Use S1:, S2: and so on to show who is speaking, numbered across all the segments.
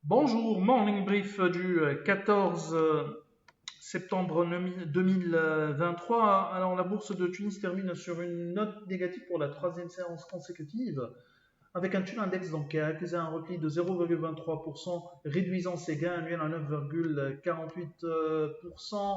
S1: Bonjour, morning brief du 14 septembre 2023. Alors, la bourse de Tunis termine sur une note négative pour la troisième séance consécutive, avec un Tun Index qui a accusé un repli de 0,23%, réduisant ses gains annuels à 9,48%,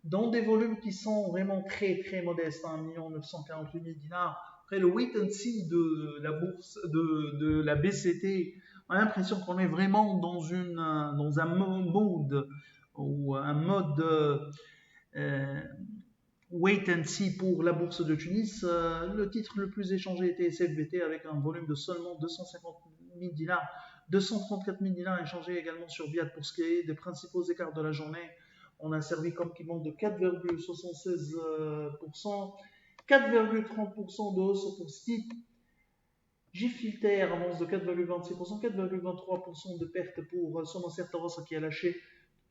S1: dans des volumes qui sont vraiment très très modestes, 1 948 000 dinars. Après le wait and see de la bourse de la BCT, on a l'impression qu'on est vraiment dans un mode ou un mode wait and see pour la bourse de Tunis. Le titre le plus échangé était SFBT avec un volume de seulement 250 000 dinars. 234 000 dinars échangés également sur Biat pour ce qui est des principaux écarts de la journée. On a servi comme qui monte de 4,76%, 4,30% de hausse pour STIP. Gifilter avance de 4,26%, 4,23% de perte pour Sonocer Taros qui a lâché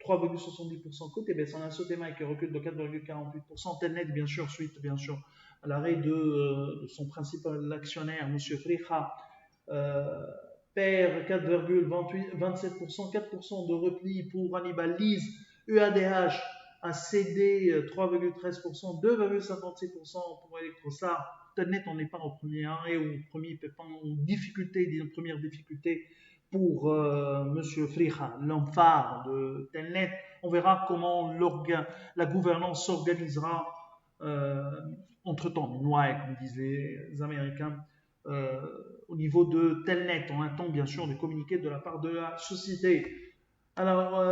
S1: 3,70% côté baisse. On a Sotema qui recule de 4,48%. Telnet, bien sûr, suite bien sûr à l'arrêt de son principal actionnaire, M. Friha, perd 4,27%, 4% de repli pour Hannibal Lease. EADH a cédé 3,13%, 2,56% pour Electrostar. Telnet, on n'est pas au premier arrêt ou au premier pépin ou difficulté, des premières difficultés pour M. Friha, l'homme phare de Telnet. On verra comment la gouvernance s'organisera entre-temps, noix, comme disent les Américains, au niveau de Telnet. On attend bien sûr des communiqués de la part de la société. Alors,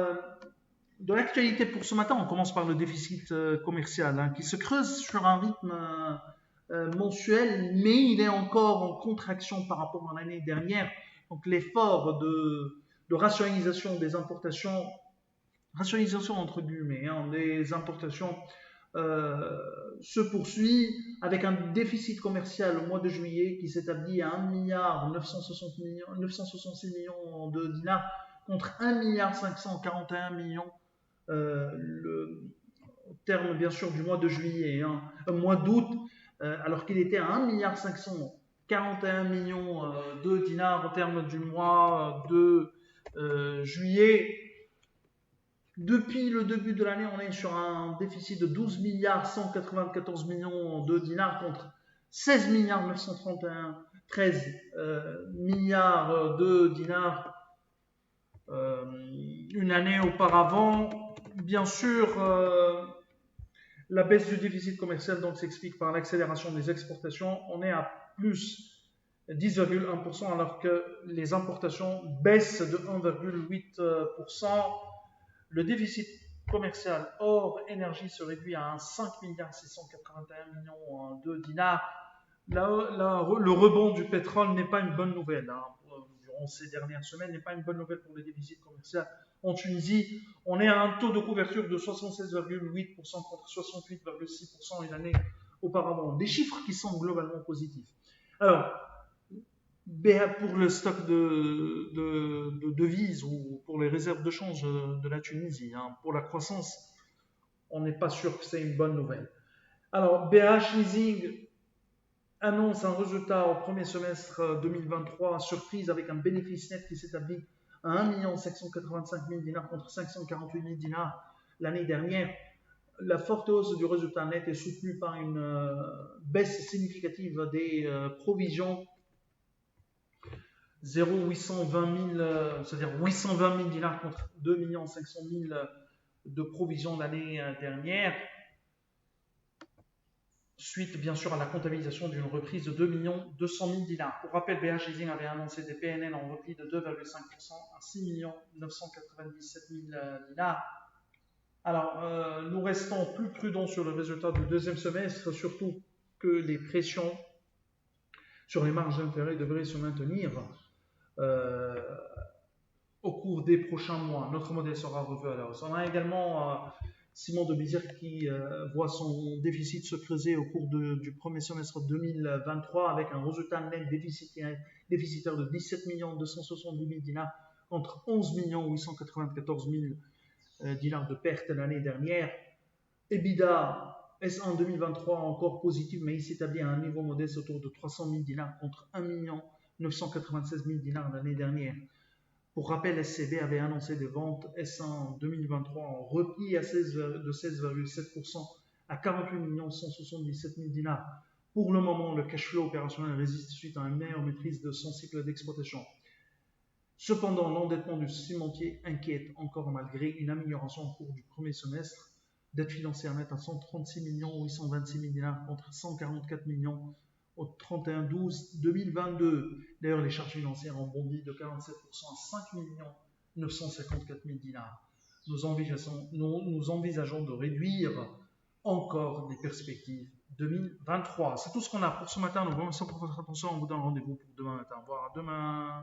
S1: de l'actualité pour ce matin, on commence par le déficit commercial qui se creuse sur un rythme mensuel, mais il est encore en contraction par rapport à l'année dernière. Donc l'effort de rationalisation des importations, rationalisation entre guillemets, des importations se poursuit avec un déficit commercial au mois de juillet qui s'établit à 1,966 millions de dinars contre 1,541 milliard au terme bien sûr du mois de juillet, mois d'août, alors qu'il était à 1,541 milliard de dinars au terme du mois de juillet. Depuis le début de l'année, on est sur un déficit de 12 milliards 194 millions de dinars contre 16 milliards 931, 13 milliards de dinars une année auparavant. Bien sûr, la baisse du déficit commercial donc s'explique par l'accélération des exportations. On est à plus 10,1% alors que les importations baissent de 1,8%. Le déficit commercial hors énergie se réduit à 5 milliards 681 millions de dinars. Le rebond du pétrole n'est pas une bonne nouvelle. Durant ces dernières semaines, n'est pas une bonne nouvelle pour le déficit commercial en Tunisie. On est à un taux de couverture de 76,8% contre 68,6% une année auparavant. Des chiffres qui sont globalement positifs. Alors, pour le stock de devises ou pour les réserves de change de la Tunisie, pour la croissance, on n'est pas sûr que c'est une bonne nouvelle. Alors, BH Leasing annonce un résultat au premier semestre 2023 surprise avec un bénéfice net qui s'établit à 1 785 000 dinars contre 548 000 dinars l'année dernière. La forte hausse du résultat net est soutenue par une baisse significative des provisions. 0,820 000, c'est-à-dire 820 000 dinars contre 2 500 000 de provisions l'année dernière, suite bien sûr à la comptabilisation d'une reprise de 2 200 000 dinars. Pour rappel, BH Leasing avait annoncé des PNL en repli de 2,5% à 6 997 000 dinars. Alors, nous restons plus prudents sur le résultat du deuxième semestre, surtout que les pressions sur les marges d'intérêt devraient se maintenir au cours des prochains mois. Notre modèle sera revu à la hausse. On a également Simon de Béziers qui voit son déficit se creuser au cours du premier semestre 2023 avec un résultat net déficitaire de 17 270 000 dinars contre 11 894 000 dinars de pertes l'année dernière. EBITDA S1 2023 encore positif, mais il s'établit à un niveau modeste autour de 300 000 dinars contre 1 996 000 dinars l'année dernière. Pour rappel, SCB avait annoncé des ventes S1 en 2023 en repli de 16,7% à 48 177 000 dinars. Pour le moment, le cash flow opérationnel résiste suite à une meilleure maîtrise de son cycle d'exploitation. Cependant, l'endettement du cimentier inquiète encore malgré une amélioration au cours du premier semestre. Dette financière nette à 136 826 000 dinars contre 144 millions au 31/12/2022. D'ailleurs, les charges financières ont bondi de 47% à 5 954 000 dinars. Nous envisageons de réduire encore les perspectives 2023. C'est tout ce qu'on a pour ce matin. Nous vous remercions pour votre attention. On vous donne rendez-vous pour demain matin. Au revoir. À demain.